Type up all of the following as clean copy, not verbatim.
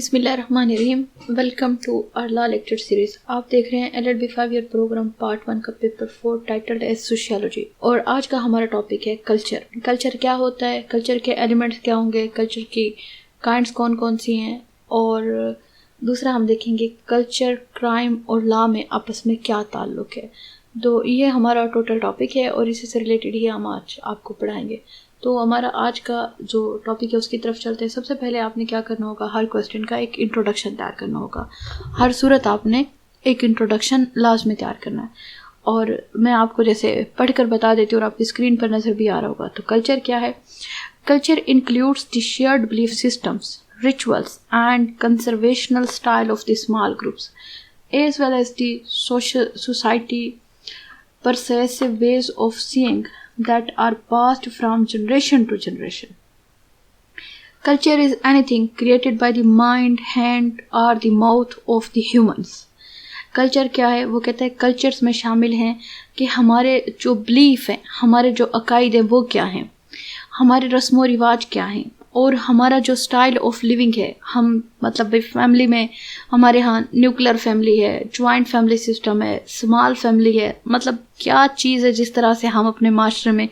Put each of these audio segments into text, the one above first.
بسم اللہ الرحمن الرحیم. Welcome to our law lecture series. آپ دیکھ رہے ہیں LLB 5 year program پارٹ 1 کا پیپر 4 ٹائٹلڈ ایز سوشیالوجی. اور آج کا ہمارا ٹاپک ہے کلچر. کلچر کیا ہوتا ہے, کلچر کے ایلیمنٹس کیا ہوں گے, کلچر کی کائنڈس کون کون سی ہیں, اور دوسرا ہم دیکھیں گے کلچر, کرائم اور لا میں آپس میں کیا تعلق ہے. تو یہ ہمارا ٹوٹل ٹاپک ہے اور اسی سے ریلیٹڈ ہی ہم آج آپ کو پڑھائیں گے. تو ہمارا آج کا جو ٹاپک ہے اس کی طرف چلتے ہیں. سب سے پہلے آپ نے کیا کرنا ہوگا, ہر کویسچن کا ایک انٹروڈکشن تیار کرنا ہوگا. ہر صورت آپ نے ایک انٹروڈکشن لازمی تیار کرنا ہے. اور میں آپ کو جیسے پڑھ کر بتا دیتی ہوں اور آپ کی اسکرین پر نظر بھی آ رہا ہوگا. تو کلچر کیا ہے؟ Culture includes the shared belief systems, rituals and conservational style of the small groups as well as the society persuasive ways of seeing that are passed from generation to generation. Culture is anything created by the mind, hand or the mouth of the humans. Culture کیا ہے؟ وہ کہتا ہے cultures میں شامل ہیں کہ ہمارے جو بلیف ہیں, ہمارے جو عقائد ہیں وہ کیا ہیں, ہمارے رسم و رواج کیا ہیں, اور ہمارا جو سٹائل آف لیونگ ہے. ہم مطلب فیملی میں ہمارے ہاں نیوکلیر فیملی ہے, جوائنٹ فیملی سسٹم ہے, اسمال فیملی ہے, مطلب کیا چیز ہے جس طرح سے ہم اپنے معاشرے میں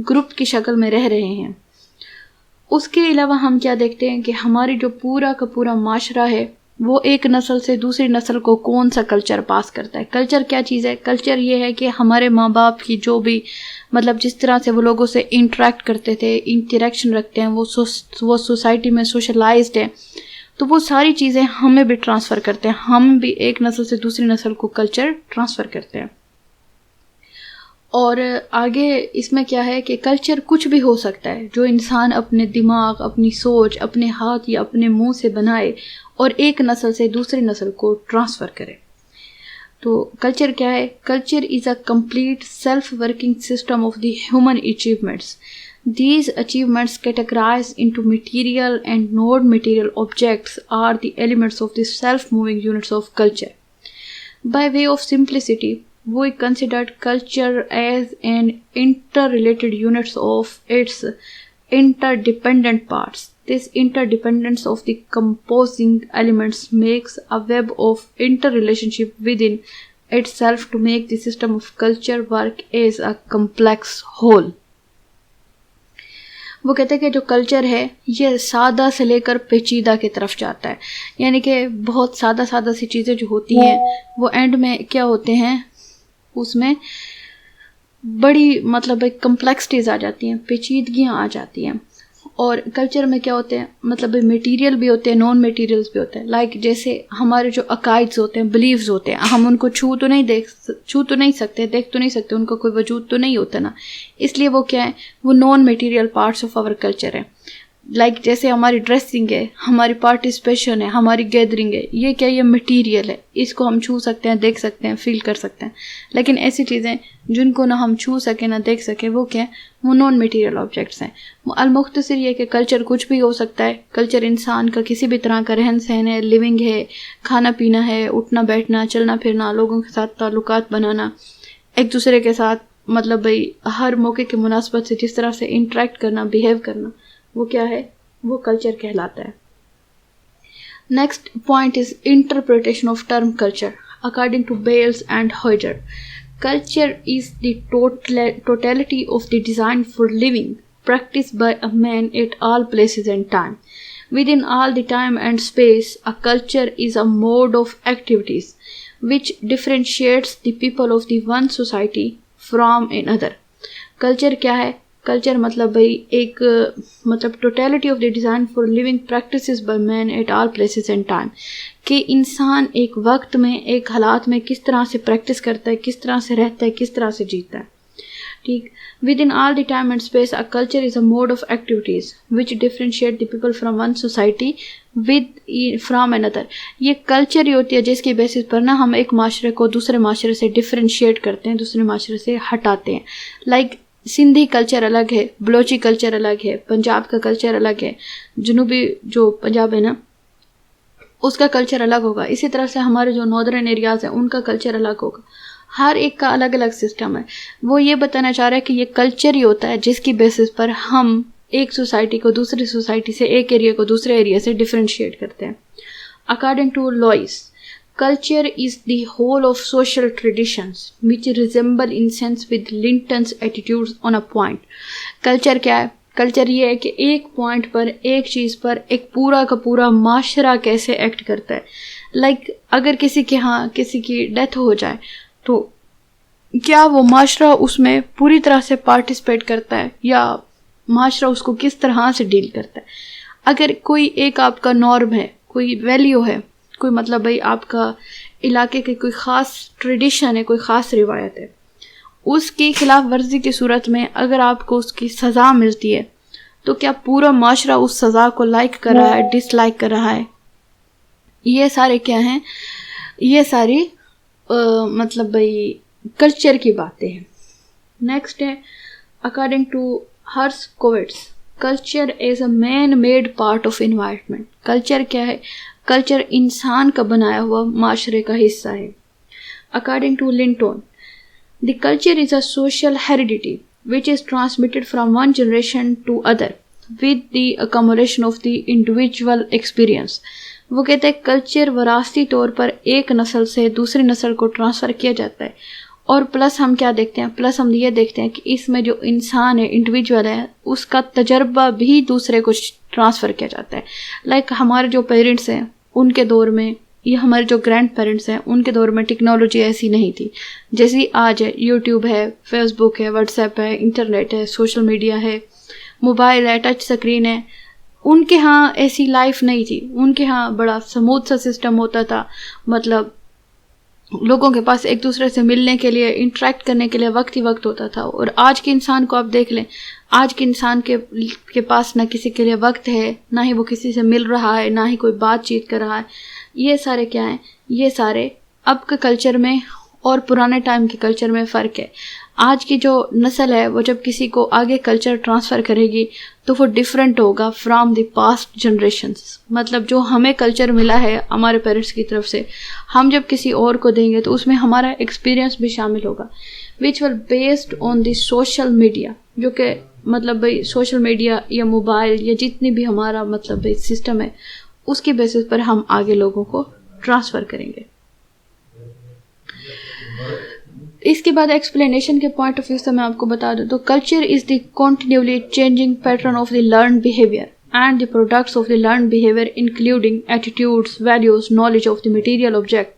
گروپ کی شکل میں رہ رہے ہیں. اس کے علاوہ ہم کیا دیکھتے ہیں کہ ہماری جو پورا کا پورا معاشرہ ہے وہ ایک نسل سے دوسری نسل کو کون سا کلچر پاس کرتا ہے. کلچر کیا چیز ہے؟ کلچر یہ ہے کہ ہمارے ماں باپ کی جو بھی مطلب جس طرح سے وہ لوگوں سے انٹریکٹ کرتے تھے, انٹریکشن رکھتے ہیں, وہ سوسائٹی میں سوشلائزڈ ہیں, تو وہ ساری چیزیں ہمیں بھی ٹرانسفر کرتے ہیں. ہم بھی ایک نسل سے دوسری نسل کو کلچر ٹرانسفر کرتے ہیں. اور آگے اس میں کیا ہے کہ کلچر کچھ بھی ہو سکتا ہے جو انسان اپنے دماغ, اپنی سوچ, اپنے ہاتھ یا اپنے منہ سے بنائے اور ایک نسل سے دوسری نسل کو ٹرانسفر کرے. تو کلچر کیا ہے؟ Culture is a complete self working system of the human achievements. These achievements categorized into material and non-material objects are the elements of the self-moving units of culture. By way of simplicity, we considered culture as an interrelated units of its interdependent parts. This interdependence of the composing elements makes a web of interrelationship within itself to make the system of culture work as a complex whole. وہ کہتے ہیں کہ جو culture ہے یہ سادہ سے لے کر پیچیدہ کی طرف جاتا ہے. یعنی کہ بہت سادہ سی چیزیں جو ہوتی ہیں وہ اینڈ میں کیا ہوتے ہیں, اس میں بڑی مطلب ایک کمپلیکسٹیز آ جاتی ہیں, پیچیدگیاں آ جاتی ہیں. اور کلچر میں کیا ہوتے ہیں مطلب میٹیریل بھی ہوتے ہیں, نان میٹیریلز بھی ہوتے ہیں. لائک جیسے ہمارے جو عقائدز ہوتے ہیں, بلیفز ہوتے ہیں, ہم ان کو چھو تو نہیں سکتے, دیکھ تو نہیں سکتے, ان کا کوئی وجود تو نہیں ہوتا نا, اس لیے وہ کیا ہے, وہ non material parts of our culture ہیں. لائک جیسے ہماری ڈریسنگ ہے, ہماری پارٹیسپیشن ہے, ہماری گیدرنگ ہے, یہ کیا, یہ مٹیریل ہے, اس کو ہم چھو سکتے ہیں, دیکھ سکتے ہیں, فیل کر سکتے ہیں. لیکن ایسی چیزیں جن کو نہ ہم چھو سکیں نہ دیکھ سکیں وہ کیا, وہ نان میٹیریل آبجیکٹس ہیں. المختصر یہ کہ کلچر کچھ بھی ہو سکتا ہے. کلچر انسان کا کسی بھی طرح کا رہن سہن ہے, لیونگ ہے, کھانا پینا ہے, اٹھنا بیٹھنا, چلنا پھرنا, لوگوں کے ساتھ تعلقات بنانا, ایک دوسرے کے ساتھ مطلب بھائی ہر موقع کی مناسبت سے جس طرح سے انٹریکٹ کرنا, بیہیو کرنا, وہ کیا ہے, وہ کلچر کہلاتا ہے. Next point is interpretation of term culture according to Beals and Hoijer. Culture is the totality of the design for living practiced by a man at all places and time. Within all the time and space, a culture is a mode of activities which differentiates the people of the one society from another. Culture کیا ہے؟ Culture مطلب بھائی ایک مطلب totality of the design for living practices by man at all places and time, کہ انسان ایک وقت میں ایک حالات میں کس طرح سے پریکٹس کرتا ہے, کس طرح سے رہتا ہے, کس طرح سے جیتا ہے. ٹھیک. With in all the time and space a culture is a mode of activities which differentiate the people from one society from another. یہ کلچر ہی ہوتی ہے جس کی بیسس پر نا ہم ایک معاشرے کو دوسرے معاشرے سے ڈفرینشیٹ کرتے ہیں, دوسرے معاشرے سے ہٹاتے ہیں. لائک سندھی کلچر الگ ہے, بلوچی کلچر الگ ہے, پنجاب کا کلچر الگ ہے, جنوبی جو پنجاب ہے نا اس کا کلچر الگ ہوگا. اسی طرح سے ہمارے جو ناردرن ایریاز ہیں ان کا کلچر الگ ہوگا. ہر ایک کا الگ الگ سسٹم ہے. وہ یہ بتانا چاہ رہا ہے کہ یہ کلچر ہی ہوتا ہے جس کی بیسس پر ہم ایک سوسائٹی کو دوسری سوسائٹی سے, ایک ایریا کو دوسرے ایریا سے ڈفرینشیٹ کرتے ہیں. According to Lois, culture is the whole of social traditions which resemble in sense with Linton's attitudes on a point. Culture کیا ہے؟ کلچر یہ ہے کہ ایک پوائنٹ پر، ایک چیز پر ایک پورا کا پورا معاشرہ کیسے ایکٹ کرتا ہے. لائک اگر کسی کے ہاں کسی کی ڈیتھ ہو جائے تو کیا وہ معاشرہ اس میں پوری طرح سے پارٹیسپیٹ کرتا ہے یا معاشرہ اس کو کس طرح سے ڈیل کرتا ہے. اگر کوئی ایک آپ کا نارم ہے، کوئی ویلیو ہے، کوئی مطلب بھائی آپ کا علاقے کی کوئی خاص ٹریڈیشن ہے، کوئی خاص روایت ہے، اس کی خلاف ورزی کی صورت میں اگر آپ کو اس کی سزا ملتی ہے تو کیا پورا معاشرہ اس سزا کو لائک کر رہا ہے، ڈس لائک کر رہا ہے؟ یہ سارے کیا ہیں؟ یہ ساری مطلب بھائی کلچر کی باتیں ہیں. نیکسٹ ہے according to Herskovits, culture is a man made part of environment. Culture کیا ہے؟ کلچر انسان کا بنایا ہوا معاشرے کا حصہ ہے. According to Linton, the culture is a social heredity which is transmitted from one generation to other with the accumulation of the individual experience. وہ کہتے ہیں کلچر وراثتی طور پر ایک نسل سے دوسری نسل کو ٹرانسفر کیا جاتا ہے، اور پلس ہم کیا دیکھتے ہیں؟ پلس ہم یہ دیکھتے ہیں کہ اس میں جو انسان ہے، انڈیویجول ہے، اس کا تجربہ بھی دوسرے کو ٹرانسفر کیا جاتا ہے. لائک ہمارے جو پیرنٹس ہیں ان کے دور میں، یہ ہمارے جو گرینڈ پیرنٹس ہیں ان کے دور میں ٹیکنالوجی ایسی نہیں تھی جیسی آج ہے. یوٹیوب ہے، فیس بک ہے، واٹس ایپ ہے، انٹرنیٹ ہے، سوشل میڈیا ہے، موبائل ہے، ٹچ اسکرین ہے. ان کے ہاں ایسی لائف نہیں تھی. ان کے ہاں بڑا سموتھ سا سسٹم ہوتا تھا. مطلب لوگوں کے پاس ایک دوسرے سے ملنے کے لیے، انٹریکٹ کرنے کے لیے وقت ہی وقت ہوتا تھا. اور آج کے انسان کو آپ دیکھ لیں، آج کے انسان کے پاس نہ کسی کے لیے وقت ہے، نہ ہی وہ کسی سے مل رہا ہے، نہ ہی کوئی بات چیت کر رہا ہے. یہ سارے کیا ہیں؟ یہ سارے اب کے کلچر میں اور پرانے ٹائم کے کلچر میں فرق ہے. آج کی جو نسل ہے وہ جب کسی کو آگے کلچر ٹرانسفر کرے گی تو وہ ڈیفرنٹ ہوگا فرام دی پاسٹ جنریشنز. مطلب جو ہمیں کلچر ملا ہے ہمارے پیرنٹس کی طرف سے، ہم جب کسی اور کو دیں گے تو اس میں ہمارا ایکسپیرینس بھی شامل ہوگا، which will based on the social media. جو کہ مطلب بھائی سوشل میڈیا یا موبائل یا جتنی بھی ہمارا مطلب بھائی سسٹم ہے، اس کی بیسس پر ہم آگے لوگوں کو ٹرانسفر کریں گے. اس کے بعد ایکسپلینیشن کے پوائنٹ آف ویو سے میں آپ کو بتا دوں تو culture is the continually changing pattern of the learned behaviour and the products of the learned behaviour including attitudes, values, knowledge of the material object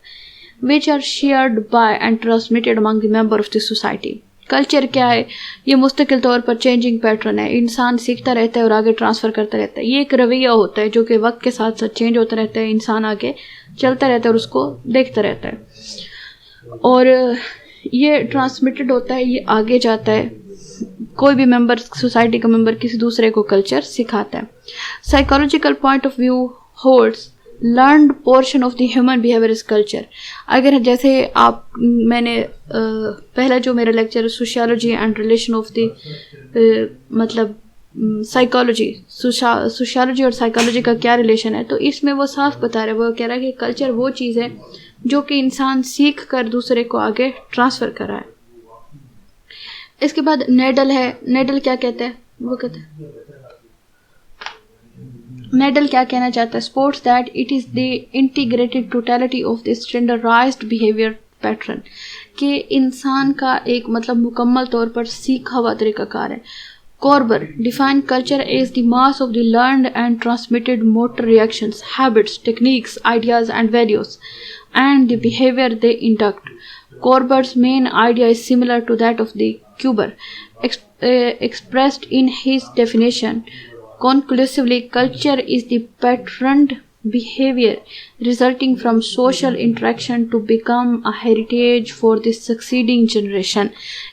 which are shared by and transmitted among the member of the society. Culture کیا ہے؟ یہ مستقل طور پر changing pattern ہے. انسان سیکھتا رہتا ہے اور آگے ٹرانسفر کرتا رہتا ہے. یہ ایک رویہ ہوتا ہے جو کہ وقت کے ساتھ ساتھ چینج ہوتا رہتا ہے. انسان آگے چلتا رہتا ہے اور اس کو دیکھتا رہتا ہے، اور یہ ٹرانسمیٹڈ ہوتا ہے، یہ آگے جاتا ہے. کوئی بھی ممبر، سوسائٹی کا ممبر کسی دوسرے کو کلچر سکھاتا ہے. Psychological point of view holds learned portion of the human behaviour is culture. اگر جیسے میں نے پہلا جو میرا lecture sociology and relation of the مطلب سائیکالوجی، سوشیالوجی اور سائیکالوجی کا کیا ریلیشن ہے، تو اس میں وہ صاف بتا رہا ہے. وہ کہہ رہا ہے کہ کلچر وہ چیز ہے جو کہ انسان سیکھ کر دوسرے کو آگے ٹرانسفر کر رہا ہے. اس کے بعد نیڈل ہے. نیڈل کیا کہتے ہیں؟ وہ کہتے ہیں نیڈل کیا کہنا چاہتا ہے؟ Supports that it is the integrated totality of the standardised behaviour pattern, کہ انسان کا ایک مطلب مکمل طور پر سیکھا ہوا طریقہ کار ہے. Kroeber define culture as the mass of the learned and transmitted motor reactions, habits, techniques, ideas and values and the behavior they induct. Corber's main idea is similar to that of the Kuber, expressed in his definition. Conclusively, culture is the patterned behavior resulting from social interaction to become a heritage for the succeeding generation.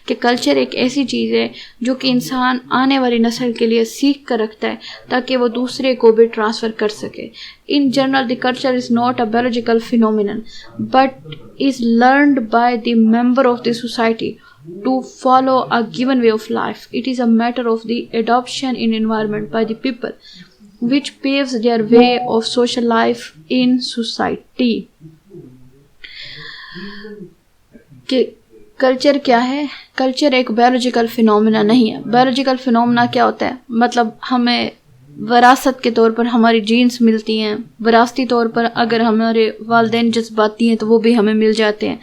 کہ culture ایک ایسی چیز ہے جو کہ انسان آنے والی نسل کے لیے سیکھ کر رکھتا ہے تاکہ وہ دوسرے کو بھی ٹرانسفر کر سکے. In general, the culture is not a biological phenomenon but is learned by the member of the society to follow a given way of life. It is a matter of the adoption in environment by the people which paves their way of social life in society. کہ culture کیا ہے؟ Culture ایک biological phenomena نہیں ہے. Biological phenomena کیا ہوتا ہے؟ مطلب ہمیں وراثت کے طور پر ہماری جینز ملتی ہیں، وراثتی طور پر اگر ہمارے والدین جذباتی ہیں تو وہ بھی ہمیں مل جاتے ہیں.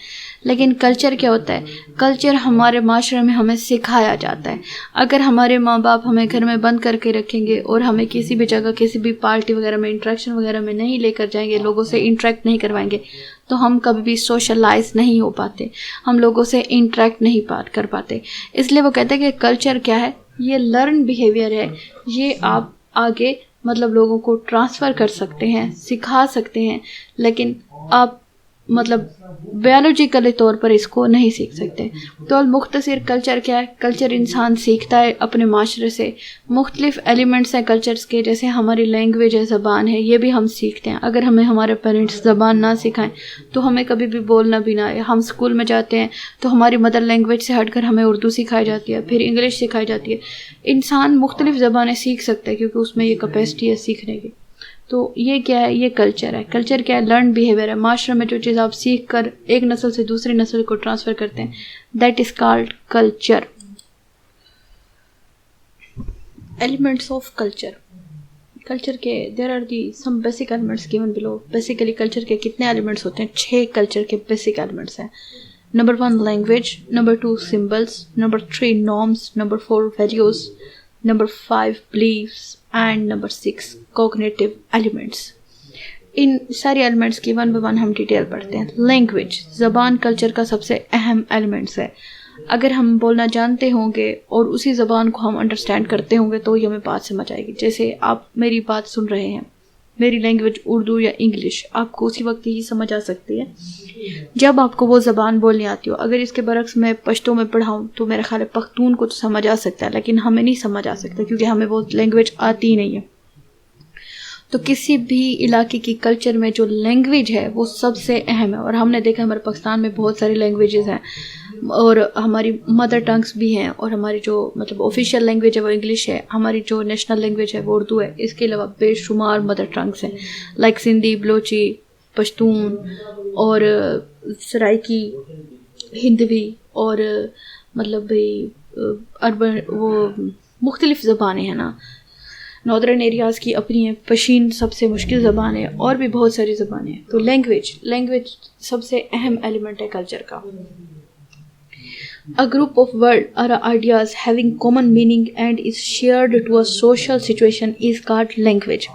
لیکن کلچر کیا ہوتا ہے؟ کلچر ہمارے معاشرے میں ہمیں سکھایا جاتا ہے. اگر ہمارے ماں باپ ہمیں گھر میں بند کر کے رکھیں گے اور ہمیں کسی بھی جگہ کسی بھی پارٹی وغیرہ میں انٹریکشن وغیرہ میں نہیں لے کر جائیں گے، لوگوں سے انٹریکٹ نہیں کروائیں گے، تو ہم کبھی بھی سوشلائز نہیں ہو پاتے، ہم لوگوں سے انٹریکٹ نہیں کر پاتے. اس لیے وہ کہتے ہیں کہ کلچر کیا ہے؟ یہ لرن بیہیویئر ہے. یہ آپ آگے مطلب لوگوں کو ٹرانسفر کر سکتے ہیں، سکھا سکتے ہیں، لیکن آپ مطلب بیولوجیکلی طور پر اس کو نہیں سیکھ سکتے. تو مختصر کلچر کیا ہے؟ کلچر انسان سیکھتا ہے اپنے معاشرے سے. مختلف ایلیمنٹس ہیں کلچرز کے، جیسے ہماری لینگویج ہے، زبان ہے، یہ بھی ہم سیکھتے ہیں. اگر ہمیں ہمارے پیرنٹس زبان نہ سکھائیں تو ہمیں کبھی بھی بولنا بھی نہ آئے. ہم اسکول میں جاتے ہیں تو ہماری مدر لینگویج سے ہٹ کر ہمیں اردو سکھائی جاتی ہے، پھر انگلش سکھائی جاتی ہے. انسان مختلف زبانیں سیکھ سکتا ہے کیونکہ اس میں یہ کیپیسٹی ہے سیکھنے کی. تو یہ کیا ہے؟ یہ کلچر ہے. کلچر کیا ہے؟ لرن بیہیویئر ہے. معاشرے میں جو چیز آپ سیکھ کر ایک نسل سے دوسری نسل کو ٹرانسفر کرتے ہیں، that is called culture. Elements of culture. Culture کے there are the some basic elements given below. Basically culture کے کتنے ایلیمنٹس ہوتے ہیں؟ 6 کلچر کے بیسک ایلیمنٹس ہیں. Number 1 language, number 2 symbols, number 3 norms, number 4 values, number 5 beliefs and number 6 cognitive elements. ان ساری elements کی 1 by 1 ہم ڈیٹیل پڑھتے ہیں. لینگویج، زبان کلچر کا سب سے اہم ایلیمنٹس ہے. اگر ہم بولنا جانتے ہوں گے اور اسی زبان کو ہم انڈرسٹینڈ کرتے ہوں گے تو ہی ہمیں بات سمجھ آئے گی. جیسے آپ میری بات سن رہے ہیں، میری لینگویج اردو یا انگلش، آپ کو اسی وقت ہی سمجھ آ سکتی ہے جب آپ کو وہ زبان بولنی آتی ہو. اگر اس کے برعکس میں پشتو میں پڑھاؤں تو میرا خیال ہے پختون کو تو سمجھ آ سکتا ہے، لیکن ہمیں نہیں سمجھ آ سکتا کیونکہ ہمیں وہ لینگویج آتی ہی نہیں ہے. تو کسی بھی علاقے کی کلچر میں جو لینگویج ہے وہ سب سے اہم ہے. اور ہم نے دیکھا ہمارے پاکستان میں بہت ساری لینگویجز ہیں اور ہماری مدر ٹنگس بھی ہیں، اور ہماری جو مطلب آفیشیل لینگویج ہے وہ انگلش ہے، ہماری جو نیشنل لینگویج ہے وہ اردو ہے. اس کے علاوہ بے شمار مدر ٹنگس ہیں لائک سندھی، بلوچی، پشتون اور سرائکی، ہندوی، اور مطلب اربن وہ مختلف زبانیں ہیں نا. ناردرن ایریاز کی اپنی ہیں، پشین سب سے مشکل زبان ہے، اور بھی بہت ساری زبانیں ہیں. تو لینگویج سب سے اہم ایلیمنٹ ہے کلچر کا. A group of words or ideas having common meaning and is shared to a social situation is called language.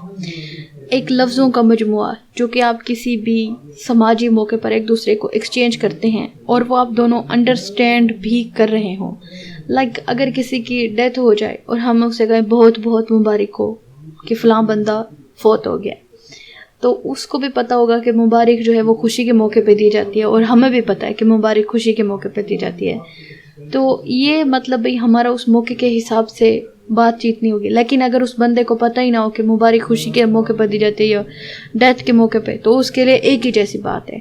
ایک لفظوں کا مجموعہ جو کہ آپ کسی بھی سماجی موقع پر ایک دوسرے کو ایکسچینج کرتے ہیں اور وہ آپ دونوں انڈرسٹینڈ بھی کر رہے ہوں. لائک اگر کسی کی ڈیتھ ہو جائے اور ہم اسے کہیں بہت بہت مبارک ہو کہ فلاں بندہ فوت ہو گیا، تو اس کو بھی پتہ ہوگا کہ مبارک جو ہے وہ خوشی کے موقع پہ دی جاتی ہے، اور ہمیں بھی پتہ ہے کہ مبارک خوشی کے موقع پہ دی جاتی ہے. تو یہ مطلب بھئی ہمارا اس موقع کے حساب سے بات چیت نہیں ہوگی. لیکن اگر اس بندے کو پتہ ہی نہ ہو کہ مبارک خوشی کے موقع پر دی جاتی ہے یا ڈیتھ کے موقع پہ، تو اس کے لیے ایک ہی جیسی بات ہے.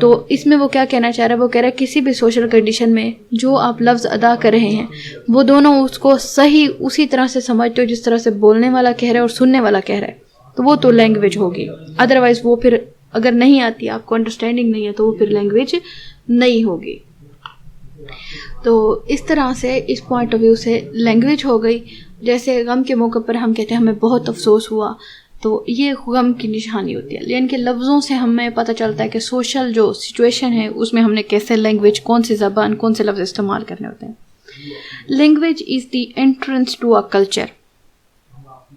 تو اس میں وہ کیا کہنا چاہ رہا ہے؟ وہ کہہ رہا ہے کسی بھی سوشل کنڈیشن میں جو آپ لفظ ادا کر رہے ہیں وہ دونوں اس کو صحیح اسی طرح سے سمجھتے ہو جس طرح سے بولنے والا کہہ رہا ہے اور سننے والا کہہ رہا ہے، تو وہ تو لینگویج ہوگی. ادروائز وہ پھر اگر نہیں آتی، آپ کو انڈرسٹینڈنگ نہیں ہے، تو وہ پھر لینگویج نہیں ہوگی. تو اس طرح سے اس پوائنٹ آف ویو سے لینگویج ہو گئی. جیسے غم کے موقع پر ہم کہتے ہیں ہمیں بہت افسوس ہوا، تو یہ غم کی نشانی ہوتی ہے. لیکن کہ لفظوں سے ہمیں پتہ چلتا ہے کہ سوشل جو سچویشن ہے اس میں ہم نے کیسے لینگویج، کون سی زبان، کون سے لفظ استعمال کرنے ہوتے ہیں. Language is the entrance to a culture.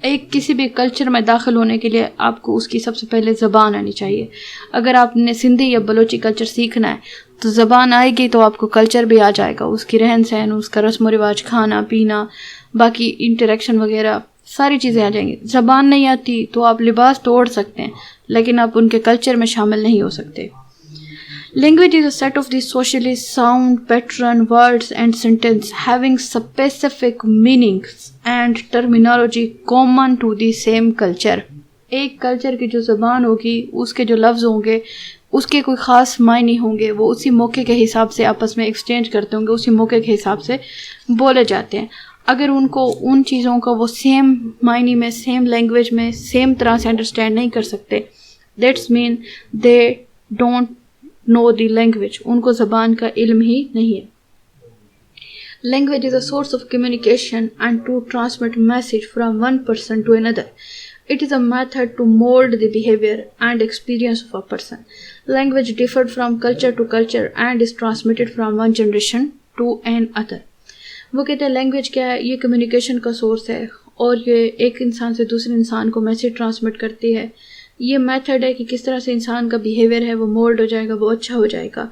ایک کسی بھی کلچر میں داخل ہونے کے لیے آپ کو اس کی سب سے پہلے زبان آنی چاہیے. اگر آپ نے سندھی یا بلوچی کلچر سیکھنا ہے تو زبان آئے گی تو آپ کو کلچر بھی آ جائے گا، اس کی رہن سہن، اس کا رسم و رواج، کھانا پینا، باقی انٹریکشن وغیرہ ساری چیزیں آ جائیں گی. زبان نہیں آتی تو آپ لباس تو اوڑھ سکتے ہیں لیکن آپ ان کے کلچر میں شامل نہیں ہو سکتے. Language is a set of the socially sound pattern, words and sentence having specific meanings and terminology common to the same culture. ایک کلچر کی جو زبان ہوگی، اس کے جو لفظ ہوں گے، اس کے کوئی خاص معنی ہوں گے، وہ اسی موقع کے حساب سے آپس میں ایکسچینج کرتے ہوں گے، اسی موقع کے حساب سے بولے جاتے ہیں. اگر ان کو ان چیزوں کا وہ سیم معنی میں، سیم لینگویج میں، سیم طرح سے انڈرسٹینڈ نہیں کر سکتے، that's mean they don't know the language, ان کو زبان کا علم ہی نہیں ہے. Language is a source of communication and to transmit message from one person to another. It is a method to mold the behavior and experience of a person. Language differed from culture to culture and is transmitted from one generation to another. وہ کہتے ہیں language کیا ہے؟ یہ communication کا source ہے اور یہ ایک انسان سے دوسرے انسان کو میسیج ٹرانسمٹ کرتی ہے. یہ میتھڈ ہے کہ کس طرح سے انسان کا بیہیویئر ہے وہ مولڈ ہو جائے گا، وہ اچھا ہو جائے گا.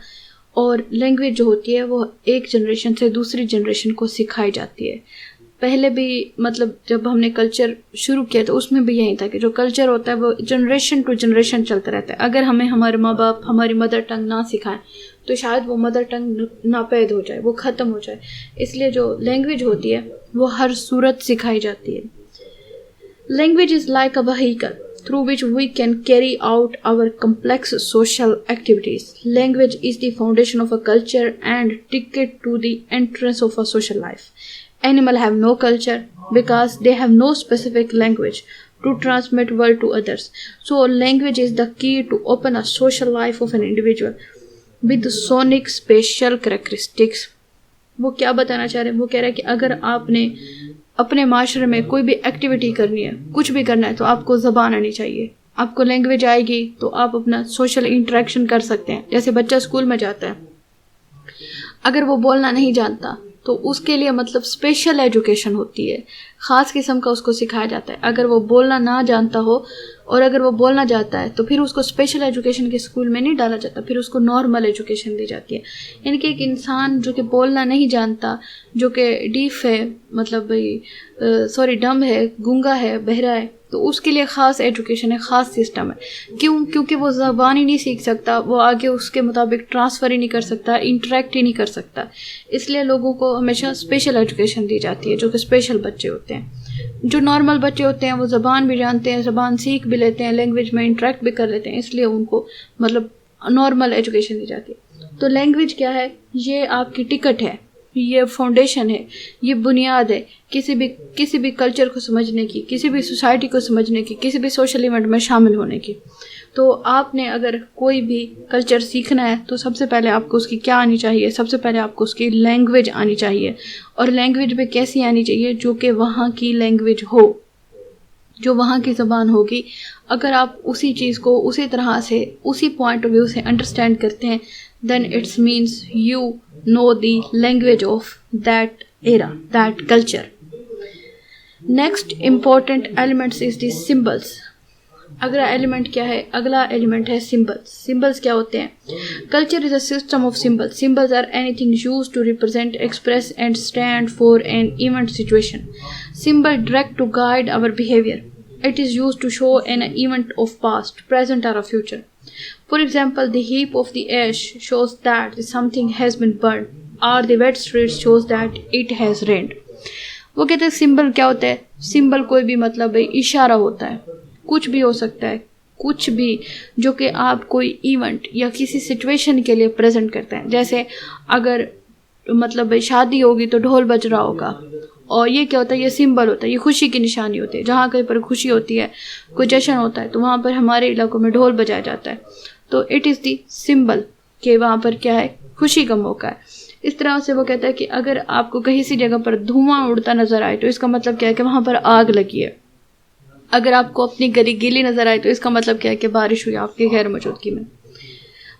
اور لینگویج جو ہوتی ہے وہ ایک جنریشن سے دوسری جنریشن کو سکھائی جاتی ہے. پہلے بھی مطلب جب ہم نے کلچر شروع کیا تو اس میں بھی یہی تھا کہ جو کلچر ہوتا ہے وہ جنریشن ٹو جنریشن چلتا رہتا ہے. اگر ہمیں ہمارے ماں باپ ہماری مدر ٹنگ نہ سکھائیں تو شاید وہ مدر ٹنگ ناپید ہو جائے، وہ ختم ہو جائے. اس لیے جو لینگویج ہوتی ہے وہ ہر صورت سکھائی جاتی ہے. Language is like a vehicle through which we can carry out our complex social activities. Language is the foundation of a culture and ticket to the entrance of a social life. Animals have no culture because they have no specific language to transmit word to others. So language is the key to open a social life of an individual with sonic spatial characteristics. وہ کیا بتانا چاہ رہے ہیں؟ وہ کہہ رہے ہیں کہ اگر آپ نے اپنے معاشرے میں کوئی بھی ایکٹیویٹی کرنی ہے، کچھ بھی کرنا ہے، تو آپ کو زبان آنی چاہیے. آپ کو لینگویج آئے گی تو آپ اپنا سوشل انٹریکشن کر سکتے ہیں. جیسے بچہ اسکول میں جاتا ہے، اگر وہ بولنا نہیں جانتا تو اس کے لیے مطلب اسپیشل ایجوکیشن ہوتی ہے، خاص قسم کا اس کو سکھایا جاتا ہے. اگر وہ بولنا نہ جانتا ہو اور اگر وہ بولنا جاتا ہے تو پھر اس کو اسپیشل ایجوکیشن کے اسکول میں نہیں ڈالا جاتا، پھر اس کو نارمل ایجوکیشن دی جاتی ہے. یعنی کہ ایک انسان جو کہ بولنا نہیں جانتا، جو کہ ڈیف ہے، مطلب ڈم ہے، گونگا ہے، بہرا ہے، تو اس کے لیے خاص ایجوکیشن ہے، خاص سسٹم ہے. کیونکہ وہ زبان ہی نہیں سیکھ سکتا، وہ آگے اس کے مطابق ٹرانسفر ہی نہیں کر سکتا، انٹریکٹ ہی نہیں کر سکتا. اس لیے لوگوں کو ہمیشہ اسپیشل ایجوکیشن دی جاتی ہے، جو کہ اسپیشل بچے ہوتے ہیں. جو نارمل بچے ہوتے ہیں وہ زبان بھی جانتے ہیں، زبان سیکھ بھی لیتے ہیں، لینگویج میں انٹریکٹ بھی کر لیتے ہیں، اس لیے ان کو مطلب نارمل ایجوکیشن دی جاتی ہے. تو لینگویج کیا ہے؟ یہ آپ کی ٹکٹ ہے، یہ فاؤنڈیشن ہے، یہ بنیاد ہے کسی بھی کلچر کو سمجھنے کی، کسی بھی سوسائٹی کو سمجھنے کی، کسی بھی سوشل ایونٹ میں شامل ہونے کی. تو آپ نے اگر کوئی بھی کلچر سیکھنا ہے تو سب سے پہلے آپ کو اس کی کیا آنی چاہیے؟ سب سے پہلے آپ کو اس کی لینگویج آنی چاہیے. اور لینگویج بھی کیسی آنی چاہیے؟ جو کہ وہاں کی لینگویج ہو، جو وہاں کی زبان ہوگی. اگر آپ اسی چیز کو اسی طرح سے اسی پوائنٹ آف ویو سے انڈرسٹینڈ کرتے ہیں then it means you know the language of that era, that culture. Next important elements is the symbols. اگلا ایلیمنٹ کیا ہے؟ اگلا ایلیمنٹ ہے سمبلس. سمبلس کیا ہوتے ہیں؟ Culture is a system of symbols. Symbols are anything use to represent, express and stand for an event situation. Symbol direct to guide our behavior. It is used to show an event of past, present or a future. For example, the heap of the ash shows that something has been burned, or the wet street shows that it has rained. وہ کہتے ہیں symbol کیا ہوتا ہے؟ Symbol کوئی بھی مطلب اشارہ ہوتا ہے، کچھ بھی ہو سکتا ہے، کچھ بھی جو کہ آپ کوئی ایونٹ یا کسی سچویشن کے لیے پریزنٹ کرتے ہیں. جیسے اگر مطلب شادی ہوگی تو ڈھول بج رہا ہوگا، اور یہ کیا ہوتا ہے؟ یہ سمبل ہوتا ہے، یہ خوشی کی نشانی ہوتی ہے. جہاں کہیں پر خوشی ہوتی ہے، کوئی جشن ہوتا ہے، تو وہاں پر ہمارے علاقوں میں ڈھول بجایا جاتا ہے. تو اٹ از دی سمبل کہ وہاں پر کیا ہے؟ خوشی کا موقع ہے. اس طرح سے وہ کہتا ہے کہ اگر آپ کو کہیں سی جگہ پر دھواں اڑتا نظر آئے تو اس کا مطلب کیا ہے؟ کہ وہاں پر آگ لگی ہے. اگر آپ کو اپنی گلی گیلی نظر آئے تو اس کا مطلب کیا ہے؟ کہ بارش ہوئی آپ کی غیر موجودگی میں.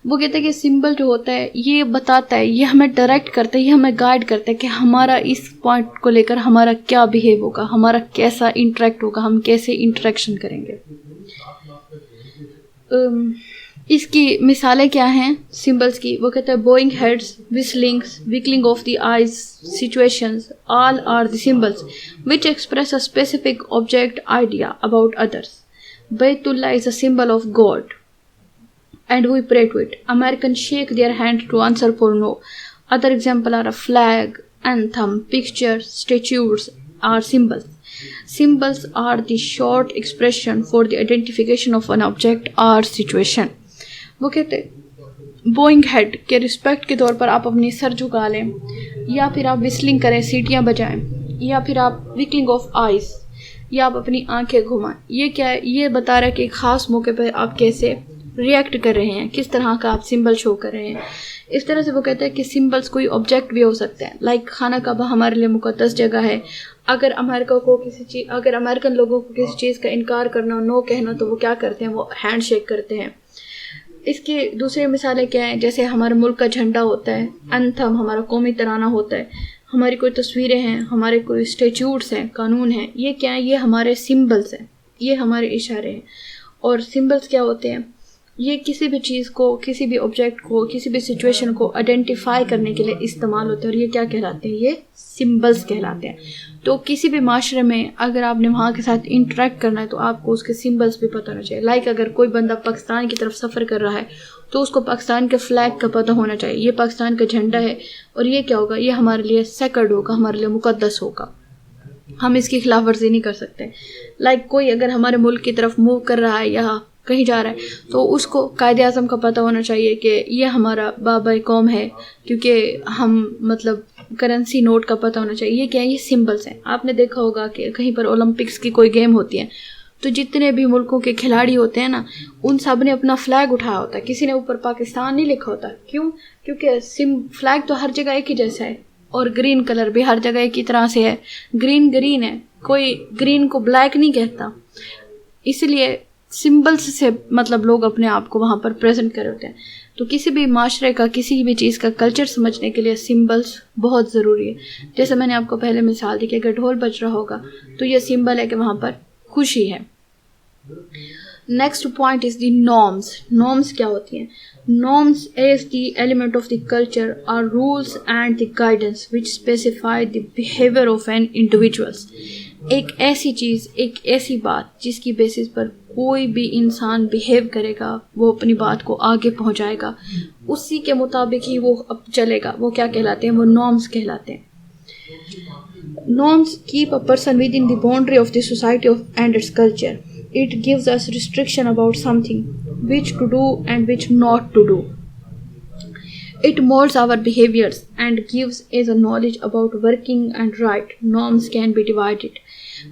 وہ کہتے ہیں کہ سمبل جو ہوتا ہے یہ بتاتا ہے، یہ ہمیں ڈائریکٹ کرتا ہے، یہ ہمیں گائیڈ کرتا ہے کہ ہمارا اس پوائنٹ کو لے کر ہمارا کیا بیہیو ہوگا، ہمارا کیسا انٹریکٹ ہوگا، ہم کیسے انٹریکشن کریں گے. اس کی مثالیں کیا ہیں سمبلس کی؟ وہ کہتے ہیں bowing heads, whistlings, winking of the eyes, situations, all are the symbols which express a specific object idea about others. Baytullah is a symbol of God and we pray to it. Americans shake their hand to answer for no. Other examples are a flag, anthem, picture, statues are symbols. Symbols are the short expression for the identification of an object or situation. وہ کہتے Boeing head کے respect کے طور پر آپ اپنی سر جھکا لیں، یا پھر آپ وسلنگ کریں، سیٹیاں بجائیں، یا پھر آپ وکلنگ آف آئیز، یا آپ اپنی آنکھیں گھمائیں. یہ کیا ہے؟ یہ بتا رہا ہے کہ ایک خاص موقع پہ آپ کیسے ریئیکٹ کر رہے ہیں, کس طرح کا آپ سمبل شو کر رہے ہیں. اس طرح سے وہ کہتا ہے کہ سمبلس کوئی آبجیکٹ بھی ہو سکتا ہے. لائک خانہ کعبہ ہمارے لیے مقدس جگہ ہے. اگر اگر امریکن لوگوں کو کسی چیز کا انکار کرنا, نو کہنا, تو وہ کیا کرتے ہیں, وہ ہینڈ شیک کرتے ہیں. اس کی دوسری مثالیں کیا ہیں, جیسے ہمارے ملک کا جھنڈا ہوتا ہے, انتھم ہمارا قومی ترانہ ہوتا ہے, ہماری کوئی تصویریں ہیں, ہمارے کوئی اسٹیچوٹس ہیں, قانون ہیں, یہ کیا ہیں, یہ ہمارے سمبلس ہیں, یہ ہمارے اشارے ہیں. اور سمبلس کیا ہوتے ہیں, یہ کسی بھی چیز کو, کسی بھی آبجیکٹ کو, کسی بھی سچویشن کو آئیڈینٹیفائی کرنے کے لیے استعمال ہوتے ہیں, اور یہ کیا کہلاتے ہیں, یہ سمبلس کہلاتے ہیں. تو کسی بھی معاشرے میں اگر آپ نے وہاں کے ساتھ انٹریکٹ کرنا ہے تو آپ کو اس کے سمبلس بھی پتہ ہونا چاہیے. لائک اگر کوئی بندہ پاکستان کی طرف سفر کر رہا ہے تو اس کو پاکستان کے فلیگ کا پتہ ہونا چاہیے, یہ پاکستان کا جھنڈا ہے, اور یہ کیا ہوگا, یہ ہمارے لیے سیکرڈ ہوگا, ہمارے لیے مقدس ہوگا, ہم اس کی خلاف ورزی نہیں کر سکتے. لائک کوئی اگر ہمارے ملک کی طرف موو کر رہا ہے یا کہیں جا رہا ہے تو اس کو قائد اعظم کا پتہ ہونا چاہیے کہ یہ ہمارا بابائے قوم ہے, کیونکہ ہم مطلب کرنسی نوٹ کا پتہ ہونا چاہیے. یہ کیا ہے, یہ سمبلس ہیں. آپ نے دیکھا ہوگا کہ کہیں پر اولمپکس کی کوئی گیم ہوتی ہے تو جتنے بھی ملکوں کے کھلاڑی ہوتے ہیں نا, ان سب نے اپنا فلیگ اٹھایا ہوتا ہے, کسی نے اوپر پاکستان نہیں لکھا ہوتا. کیوں؟ کیونکہ فلیگ تو ہر جگہ ایک ہی جیسا ہے, اور گرین کلر بھی ہر جگہ ایک ہی طرح سے ہے. گرین ہے, کوئی گرین کو بلیک نہیں کہتا. اس لیے سمبلس سے مطلب لوگ اپنے آپ کو وہاں پر پریزنٹ کر ہوتے ہیں. تو کسی بھی معاشرے کا, کسی بھی چیز کا کلچر سمجھنے کے لیے سمبلس بہت ضروری ہے. جیسے میں نے آپ کو پہلے مثال دی کہ اگر ڈھول بج رہا ہوگا تو یہ سمبل ہے کہ وہاں پر خوشی ہے. Next point is the norms. Norms کیا ہوتی ہیں؟ Norms is the element of the culture are rules and the guidance which specify the behaviour of an individuals. ایک ایسی چیز, ایک ایسی بات جس کی بیسس پر کوئی بھی انسان بیہیو کرے گا, وہ اپنی بات کو آگے پہنچائے گا, اسی کے مطابق ہی وہ اب چلے گا. وہ کیا کہلاتے ہیں؟ وہ نارمس کہلاتے ہیں. Norms keep a person within the boundary of the society and its culture. It gives us restriction about something, which to do and which not to do. It molds our behaviors and gives us a knowledge about working and right. Norms can be divided.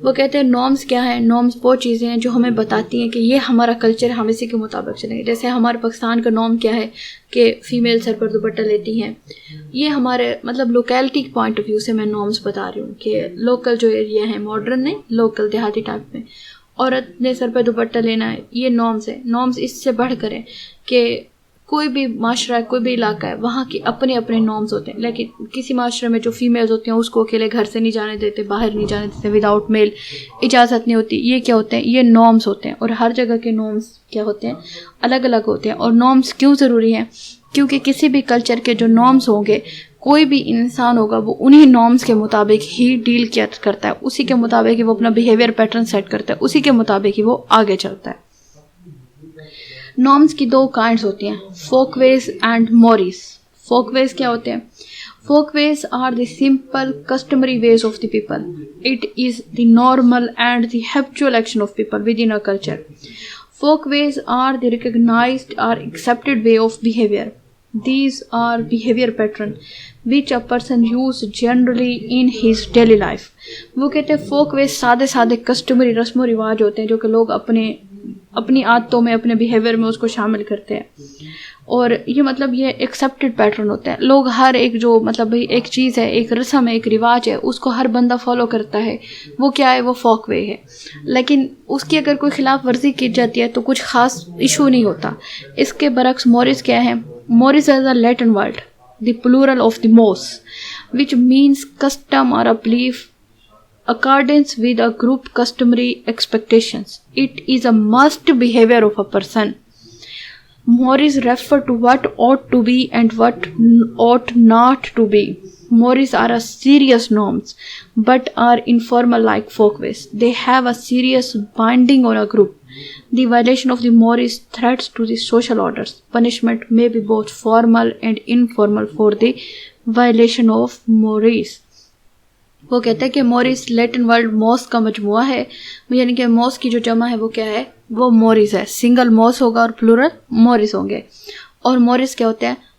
وہ کہتے ہیں norms کیا ہے؟ Norms وہ چیزیں ہیں جو ہمیں بتاتی ہیں کہ یہ ہمارا کلچر, ہم اسی کے مطابق چلیں گے. جیسے ہمارے پاکستان کا نارم کیا ہے کہ فیمیل سر پر دوپٹہ لیتی ہیں. یہ ہمارے مطلب لوکیلٹی کے پوائنٹ آف ویو سے میں نارمس بتا رہی ہوں کہ لوکل جو ایریا ہے, ماڈرن نہیں, لوکل دیہاتی ٹائپ میں عورت نے سر پہ دوپٹہ لینا ہے, یہ نارمس ہے. نارمس اس سے بڑھ کر ہے کہ کوئی بھی معاشرہ ہے, کوئی بھی علاقہ ہے, وہاں کے اپنے اپنے نارمز ہوتے ہیں. لیکن کسی معاشرے میں جو فیمیلز ہوتی ہیں اس کو اکیلے گھر سے نہیں جانے دیتے, باہر نہیں جانے دیتے, وداؤٹ میل اجازت نہیں ہوتی. یہ کیا ہوتے ہیں؟ یہ نارمز ہوتے ہیں. اور ہر جگہ کے نارمز کیا ہوتے ہیں؟ الگ الگ ہوتے ہیں. اور نارمز کیوں ضروری ہیں؟ کیونکہ کسی بھی کلچر کے جو نارمز ہوں گے, کوئی بھی انسان ہوگا وہ انہی نارمز کے مطابق ہی ڈیل کیا کرتا ہے, اسی کے مطابق ہی وہ اپنا بیہیویئر پیٹرن سیٹ کرتا ہے, اسی کے مطابق ہی وہ آگے چلتا ہے. نارمز کی دو کائنڈز ہوتی ہیں, folkways and mores. Folkways کیا ہوتے ہیں؟ Folkways are the simple customary ways of the people. It is the normal and the habitual action of people with in a culture. Folkways are the recognized or accepted way of behaviour. These are behavior pattern which a person use generally in his daily life. وہ کہتے ہیں folk ویز سادے سادے customary رسم و رواج ہوتے ہیں جو کہ لوگ اپنی عادتوں میں, اپنے بیہیویئر میں اس کو شامل کرتے ہیں. اور یہ مطلب یہ ایکسیپٹیڈ پیٹرن ہوتا ہے. لوگ ہر ایک جو مطلب ایک چیز ہے, ایک رسم ہے, ایک رواج ہے, اس کو ہر بندہ فالو کرتا ہے. وہ کیا ہے؟ وہ فوک وے ہے. لیکن اس کی اگر کوئی خلاف ورزی کی جاتی ہے تو کچھ خاص ایشو نہیں ہوتا. اس کے برعکس موریز کیا ہے؟ Murray's is a Latin word, the plural of the موس, which means custom or a belief accordance with a group customary expectations. It is a must behavior of a person. Mores refer to what ought to be and what ought not to be. Mores are a serious norms but are informal like folkways. They have a serious binding on a group. The violation of the mores threats to the social orders. Punishment may be both formal and informal for the violation of mores. وہ کہتا ہے کہ Murray's Latin word موس کا مجموعہ ہے, یعنی کہ موس کی جو جمع ہے وہ کیا ہے؟ وہ موریز ہے. سنگل موس ہوگا اور پلورل موریز ہوں گے. اور موریز کیا ہوتے ہیں؟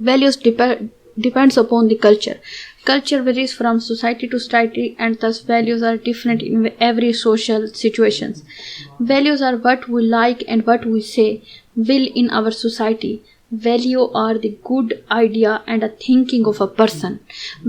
Values depends upon the culture. Culture varies from society to society and thus values are different in every social situations. Values are what we like and what we say will in our society. Value are the good idea and a thinking of a person.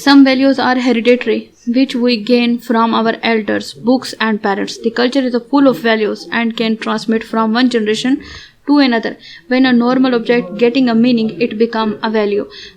Some values are hereditary, which we gain from our elders, books and parents. The culture is full of values and can transmit from one generation to another. When a normal object getting a meaning, it become a value.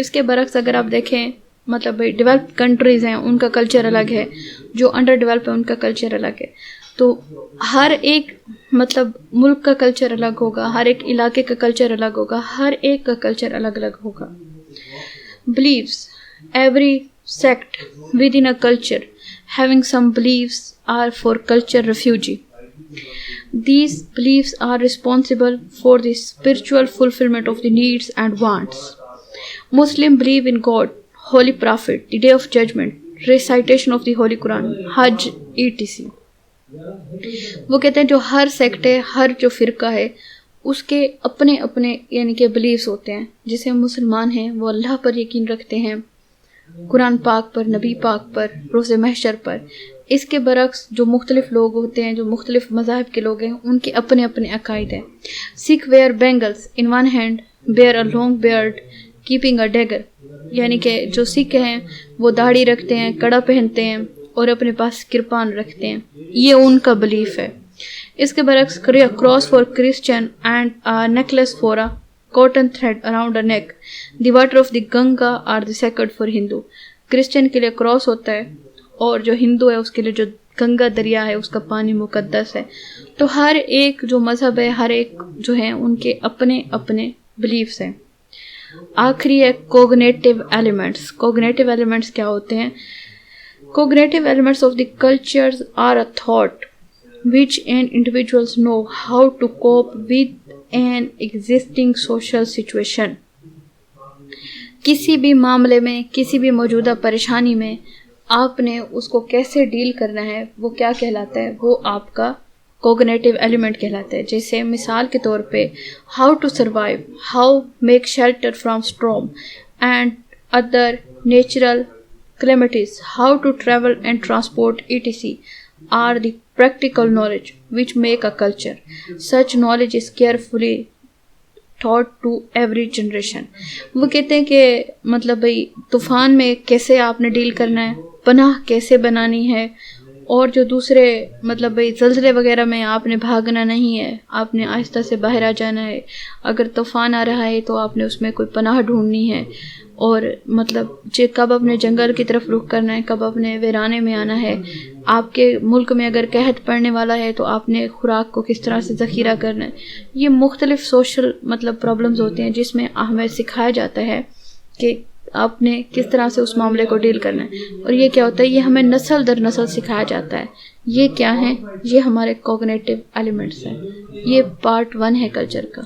اس کے برعکس اگر آپ دیکھیں مطلب بھائی develop countries ہیں ان کا culture الگ ہے، جو انڈر ڈیولپ ہے ان کا کلچر الگ ہے. تو ہر ایک مطلب ملک کا کلچر الگ ہوگا، ہر ایک علاقے کا کلچر الگ ہوگا، ہر ایک کا کلچر الگ الگ ہوگا. Beliefs, every sect with in a culture having some beliefs are for culture refugee. These beliefs are responsible for the spiritual fulfillment of the needs and wants. Muslim believe in God, Holy Prophet, the Day of Judgment, recitation of the Holy Quran, Hajj, etc. وہ کہتے ہیں جو ہر sect ہے، ہر جو فرقہ ہے اس کے اپنے اپنے یعنی کہ بلیفس ہوتے ہیں. جیسے مسلمان ہیں وہ اللہ پر یقین رکھتے ہیں، قرآن پاک پر، نبی پاک پر، روز محشر پر. اس کے برعکس جو مختلف لوگ ہوتے ہیں، جو مختلف مذاہب کے لوگ ہیں، ان کے اپنے اپنے عقائد ہیں. Sikh wear bangles in one hand, bear a long beard, keeping a dagger. یعنی کہ جو سکھ ہیں وہ داڑھی رکھتے ہیں، کڑا پہنتے ہیں اور اپنے پاس کرپان رکھتے ہیں. یہ ان کا بلیف ہے. اس کے برعکس cross for Christian and necklace for a cotton thread around a neck. The water of the Ganga are the sacred for Hindu. Christian کے لیے کراس ہوتا ہے اور جو ہندو ہے اس کے لیے جو گنگا دریا ہے اس کا پانی مقدس ہے. تو ہر ایک جو مذہب ہے، ہر ایک جو ہے ان کے اپنے اپنے بلیفس ہیں. آخری ہے کوگنیٹو ایلیمنٹس. کوگنیٹو ایلیمنٹس کیا ہوتے ہیں؟ Cognitive elements of the cultures are a thought which an individuals know how to cope with an existing social situation. کسی بھی معاملے میں، کسی بھی موجودہ پریشانی میں آپ نے اس کو کیسے ڈیل کرنا ہے وہ کیا کہلاتا ہے؟ وہ آپ کا کوگنیٹو ایلیمنٹ کہلاتا ہے. جیسے مثال کے طور پہ how to survive, how make shelter from storm and other natural calamities, how to travel and transport etc. are the practical knowledge which make a culture. Such knowledge is carefully taught to every generation. وہ کہتے ہیں کہ مطلب بھائی طوفان میں کیسے آپ نے ڈیل کرنا ہے، پناہ کیسے بنانی ہے، اور جو دوسرے مطلب بھائی زلزلے وغیرہ میں آپ نے بھاگنا نہیں ہے، آپ نے آہستہ سے باہر آ جانا ہے. اگر طوفان آ رہا ہے تو آپ نے اس میں کوئی پناہ ڈھونڈنی ہے، اور مطلب کب اپنے جنگل کی طرف رخ کرنا ہے، کب اپنے ویرانے میں آنا ہے. آپ کے ملک میں اگر قحط پڑنے والا ہے تو آپ نے خوراک کو کس طرح سے ذخیرہ کرنا ہے. یہ مختلف سوشل مطلب پرابلمز ہوتے ہیں جس میں ہمیں سکھایا جاتا ہے کہ آپ نے کس طرح سے اس معاملے کو ڈیل کرنا ہے. اور یہ کیا ہوتا ہے؟ یہ ہمیں نسل در نسل سکھایا جاتا ہے. یہ کیا ہیں؟ یہ ہمارے کوگنیٹو ایلیمنٹس ہیں. یہ پارٹ 1 ہے کلچر کا.